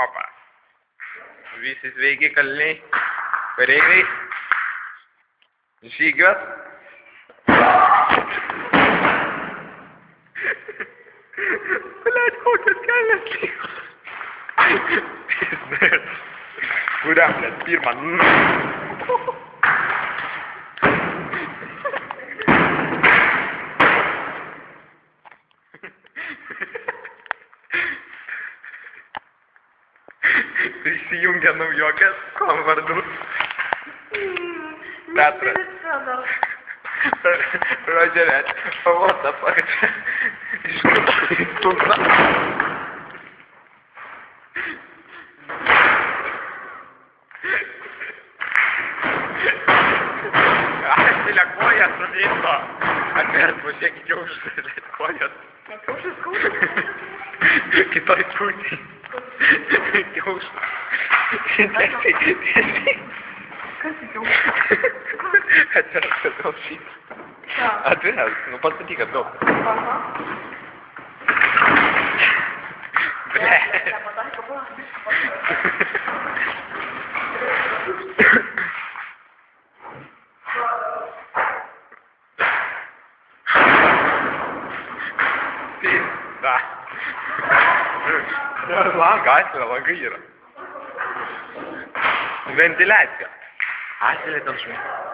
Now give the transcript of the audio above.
Opa. Visi sveiki kaliniai. Kareiviai. Žygiuot. Blet, kokios kelnes liko. Kuriam, blet, pirmą. Prisijungia naujokas, kuom vardu. Petras. Rodžerėt, what the fuck? Iš kur tunda? Asilė kojas sudėto. Atvert, pasiekit kiaušus, kojas. Kiaušus skauda? Kitoj pusėj. Kiaušus. Tiesiai. Kas į kiaušus? Atvert, gal šitą. Atvert, nu pasakyk, kad daug. Aha. Ble. Da. Langai yra. Ventiliacija. Asilė ten žmonių.